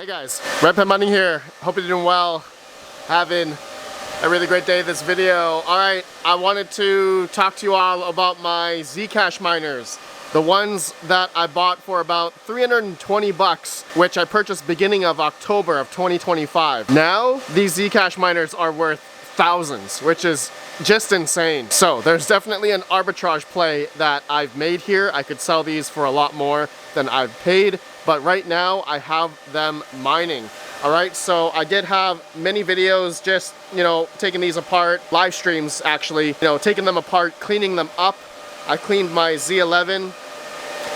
Hey guys, Red Money here. Hope you're doing well. Having a really great day this video. Alright, I wanted to talk to you all about my Zcash miners. The ones that I bought for about 320 bucks, which I purchased beginning of October of 2025. Now, these Zcash miners are worth thousands, which is just insane. So there's definitely an arbitrage play that I've made here. I could sell these for a lot more than I've paid, but right now I have them mining. All right, so I did have many videos just, taking these apart, live streams actually, taking them apart, cleaning them up. I cleaned my Z11,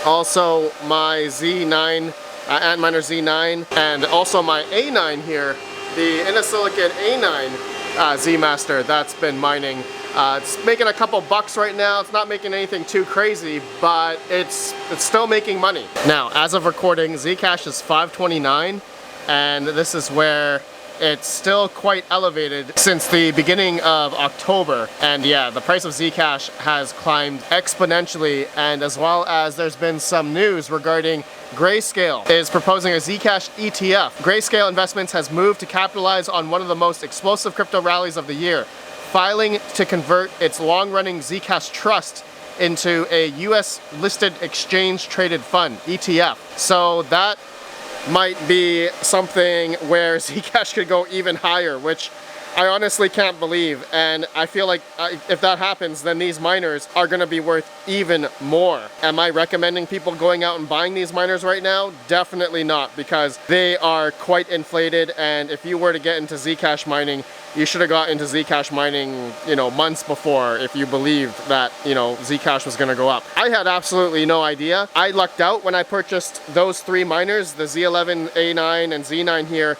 also my Z9, Antminer Z9, and also my A9 here, the Innosilicon A9 Z Master that's been mining. It's making a couple bucks right now. It's not making anything too crazy, but it's still making money. Now, as of recording, Zcash is 529, and this is where it's still quite elevated since the beginning of October. And yeah, the price of Zcash has climbed exponentially, and as well as there's been some news regarding Grayscale is proposing a Zcash ETF. Grayscale Investments has moved to capitalize on one of the most explosive crypto rallies of the year, filing to convert its long-running Zcash trust into a US listed exchange traded fund, ETF. So that might be something where Zcash could go even higher, which I honestly can't believe. And I feel like if that happens, then these miners are going to be worth even more. Am I recommending people going out and buying these miners right now? Definitely not, because they are quite inflated. And if you were to get into Zcash mining, you should have got into Zcash mining, months before, if you believed that, Zcash was going to go up. I had absolutely no idea. I lucked out when I purchased those three miners, the Z11, A9, and Z9 here,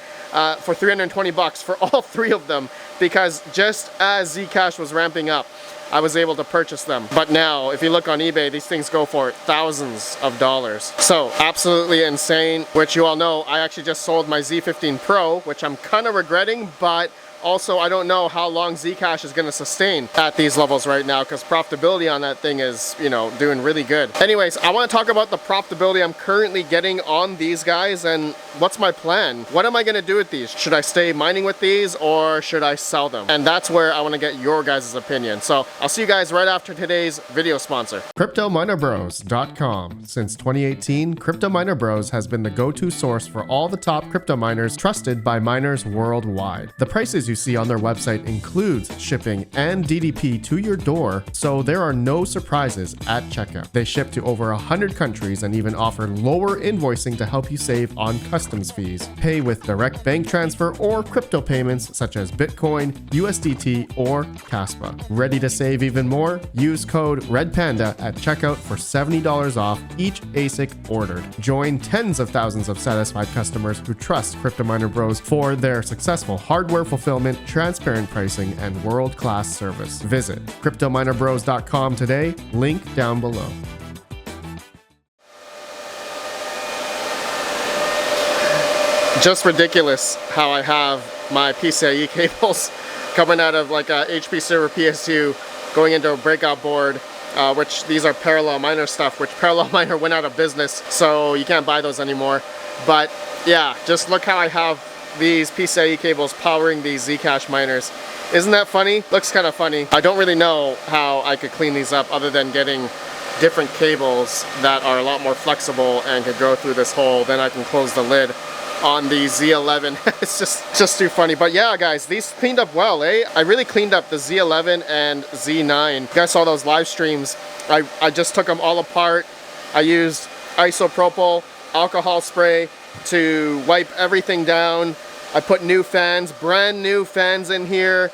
for 320 bucks for all three of them, because just as Zcash was ramping up, I was able to purchase them. But now, if you look on eBay, these things go for thousands of dollars. So, absolutely insane, which you all know, I actually just sold my Z15 Pro, which I'm kind of regretting, but also, I don't know how long Zcash is going to sustain at these levels right now, because profitability on that thing is, doing really good. Anyways, I want to talk about the profitability I'm currently getting on these guys and what's my plan. What am I going to do with these? Should I stay mining with these or should I sell them? And that's where I want to get your guys' opinion. So I'll see you guys right after today's video sponsor. CryptoMinerBros.com. Since 2018, Crypto Miner Bros has been the go-to source for all the top crypto miners trusted by miners worldwide. The prices you see on their website includes shipping and DDP to your door, so there are no surprises at checkout. They ship to over 100 countries and even offer lower invoicing to help you save on customs fees. Pay with direct bank transfer or crypto payments such as Bitcoin, USDT, or Kaspa. Ready to save even more? Use code REDPANDA at checkout for $70 off each ASIC ordered. Join tens of thousands of satisfied customers who trust Crypto Miner Bros for their successful hardware fulfillment, transparent pricing, and world-class service. Visit CryptoMinerBros.com today, link down below. Just ridiculous how I have my PCIe cables coming out of like a HP server PSU going into a breakout board, which these are parallel miner stuff, which parallel miner went out of business, so you can't buy those anymore. But yeah, just look how I have these PCIe cables powering these Zcash miners. Isn't that funny? Looks kind of funny. I don't really know how I could clean these up other than getting different cables that are a lot more flexible and could go through this hole. Then I can close the lid on the Z11. It's just too funny. But yeah, guys, these cleaned up well, eh? I really cleaned up the Z11 and Z9. You guys saw those live streams. I just took them all apart. I used isopropyl alcohol spray to wipe everything down. I put new fans, brand new fans in here,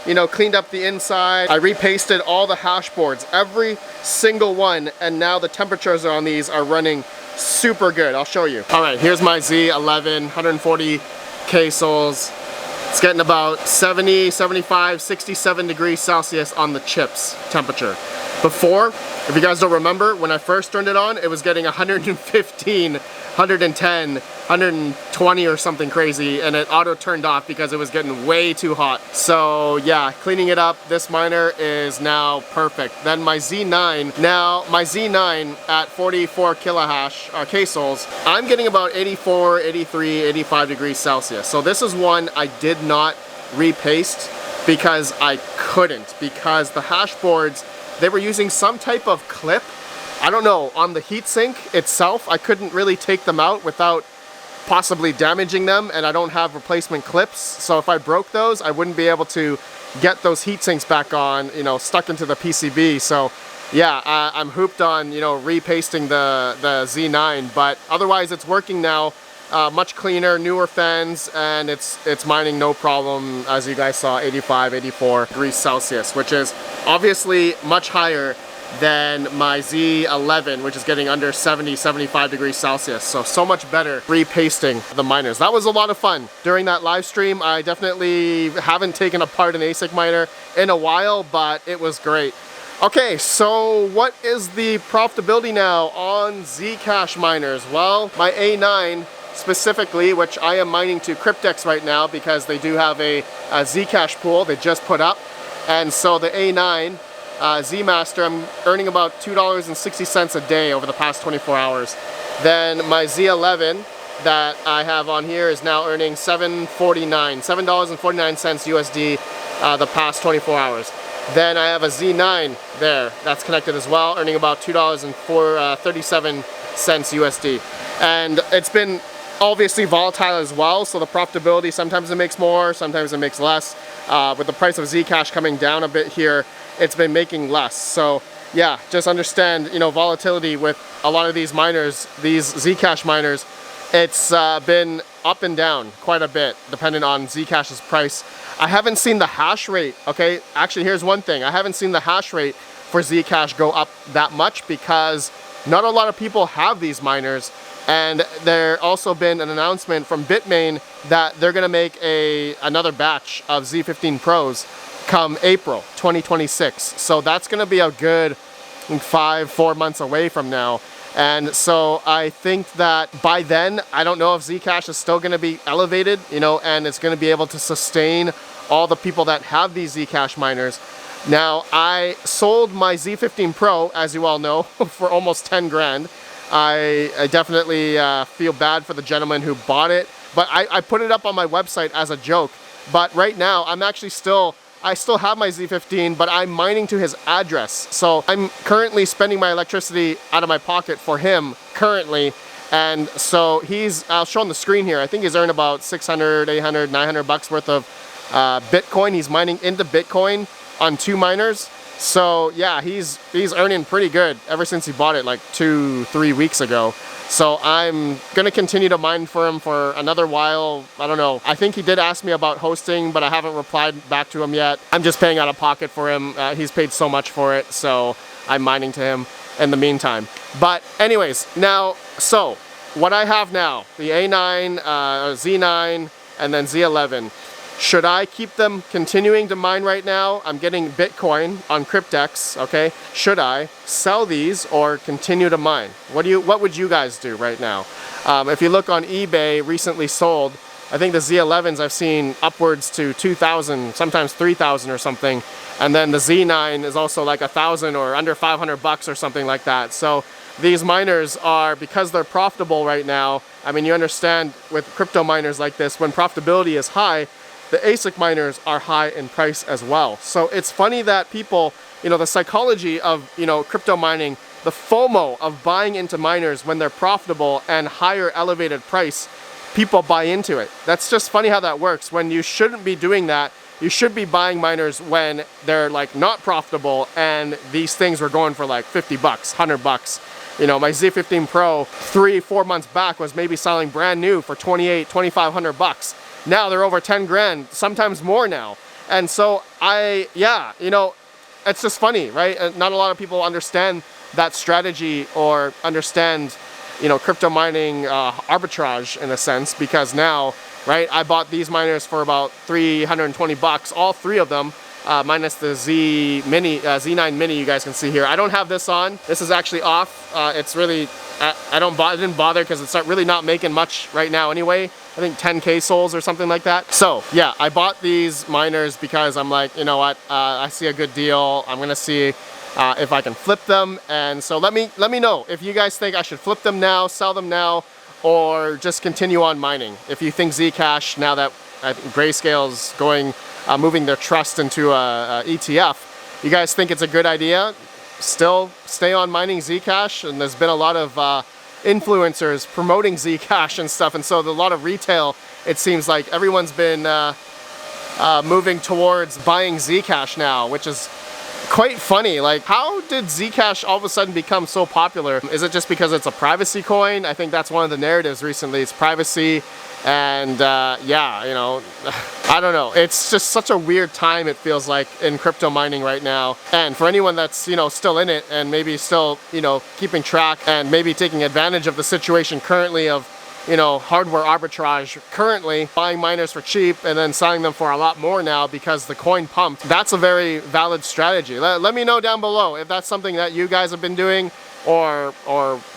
cleaned up the inside. I repasted all the hash boards, every single one, and now the temperatures on these are running super good. I'll show you. All right, here's my Z11, 140K souls. It's getting about 70, 75, 67 degrees Celsius on the chips temperature. Before, if you guys don't remember, when I first turned it on, it was getting 115, 110, 120 or something crazy, and it auto turned off because it was getting way too hot. So yeah, cleaning it up, this miner is now perfect. Then my Z9, now my Z9 at 44 kilohash K-sols, I'm getting about 84, 83, 85 degrees Celsius. So this is one I did not repaste because I couldn't, because the hash boards, they were using some type of clip. I don't know, on the heatsink itself, I couldn't really take them out without possibly damaging them, and I don't have replacement clips. So if I broke those, I wouldn't be able to get those heatsinks back on, you know, stuck into the PCB. So yeah, I'm hooped on, you know, repasting the Z9, but otherwise it's working now. Much cleaner, newer fans, and it's mining no problem. As you guys saw, 85, 84 degrees Celsius, which is obviously much higher than my Z11, which is getting under 70, 75 degrees Celsius. So much better repasting the miners. That was a lot of fun. During that live stream, I definitely haven't taken apart an ASIC miner in a while, but it was great. Okay, so what is the profitability now on Zcash miners? Well, my A9 specifically, which I am mining to Cryptex right now because they do have a Zcash pool they just put up. And so the A9 Z-Master, I'm earning about $2.60 a day over the past 24 hours. Then my Z11 that I have on here is now earning $7.49 USD the past 24 hours. Then I have a Z9 there that's connected as well, earning about $2.37 USD. And it's been obviously volatile as well, so the profitability, sometimes it makes more, sometimes it makes less. With the price of Zcash coming down a bit here, it's been making less. So yeah, just understand, you know, volatility with a lot of these miners, these Zcash miners, it's been up and down quite a bit depending on Zcash's price. I haven't seen the hash rate, okay? Actually, here's one thing. I haven't seen the hash rate for Zcash go up that much because not a lot of people have these miners. And there also been an announcement from Bitmain that they're gonna make another batch of Z15 Pros come April 2026. So that's gonna be a good 4 months away from now. And so I think that by then, I don't know if Zcash is still gonna be elevated, you know, and it's gonna be able to sustain all the people that have these Zcash miners. Now, I sold my Z15 Pro, as you all know, for almost 10 grand. I definitely feel bad for the gentleman who bought it, but I put it up on my website as a joke. But right now, I'm actually I still have my Z15, but I'm mining to his address. So I'm currently spending my electricity out of my pocket for him currently. And so I'll show on the screen here, I think he's earned about 600, 800, 900 bucks worth of Bitcoin. He's mining into Bitcoin on 2 miners. So yeah, he's earning pretty good ever since he bought it like 2-3 weeks ago. So I'm gonna continue to mine for him for another while. I don't know. I think he did ask me about hosting, but I haven't replied back to him yet. I'm just paying out of pocket for him. He's paid so much for it, so I'm mining to him in the meantime. But anyways, now, so what I have now, the A9, Z9, and then Z11. Should I keep them continuing to mine right now? I'm getting Bitcoin on Cryptex, okay? Should I sell these or continue to mine? What would you guys do right now? If you look on eBay, recently sold, I think the Z11s I've seen upwards to 2,000, sometimes 3,000 or something. And then the Z9 is also like 1,000 or under 500 bucks or something like that. So these miners are, because they're profitable right now, I mean, you understand with crypto miners like this, when profitability is high, the ASIC miners are high in price as well. So it's funny that people, you know, the psychology of, you know, crypto mining, the FOMO of buying into miners when they're profitable and higher elevated price, people buy into it. That's just funny how that works. When you shouldn't be doing that, you should be buying miners when they're like not profitable and these things were going for like 50 bucks, 100 bucks. You know, my Z15 Pro 3-4 months back was maybe selling brand new for 2,500 bucks. Now they're over 10 grand, sometimes more now. And so yeah, you know, it's just funny, right? And not a lot of people understand that strategy or understand, you know, crypto mining arbitrage in a sense, because now, right, I bought these miners for about 320 bucks, all 3 of them, minus the Z9 Mini you guys can see here. I don't have this on. This is actually off. It's really, I didn't bother because it's really not making much right now anyway. I think 10K souls or something like that. So yeah, I bought these miners because I'm like, you know what, I see a good deal. I'm gonna see if I can flip them. And so let me know if you guys think I should flip them now, sell them now, or just continue on mining. If you think Zcash, now that I think Grayscale's going, moving their trust into a ETF, you guys think it's a good idea? Still stay on mining Zcash, and there's been a lot of influencers promoting Zcash and stuff, and so a lot of retail, it seems like everyone's been moving towards buying Zcash now, which is quite funny. Like, how did Zcash all of a sudden become so popular? Is it just because it's a privacy coin? I think that's one of the narratives recently. It's privacy, and yeah, you know, I don't know. It's just such a weird time, it feels like, in crypto mining right now. And for anyone that's, you know, still in it and maybe still, you know, keeping track and maybe taking advantage of the situation currently of, you know, hardware arbitrage, currently buying miners for cheap and then selling them for a lot more now because the coin pumped. That's a very valid strategy. Let me know down below if that's something that you guys have been doing or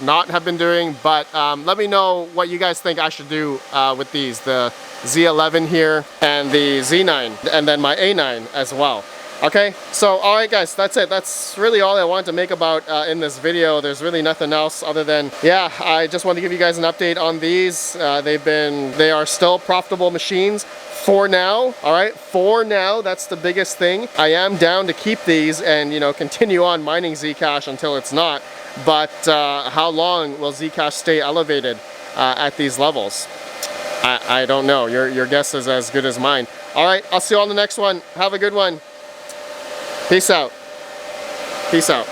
not have been doing, but let me know what you guys think I should do with these, the Z11 here and the Z9, and then my A9 as well. Okay, so alright guys, that's it. That's really all I wanted to make about in this video. There's really nothing else other than, yeah, I just wanted to give you guys an update on these. They are still profitable machines for now. Alright, for now, that's the biggest thing. I am down to keep these and, you know, continue on mining Zcash until it's not. But how long will Zcash stay elevated at these levels? I don't know. Your guess is as good as mine. Alright, I'll see you on the next one. Have a good one. Peace out. Peace out.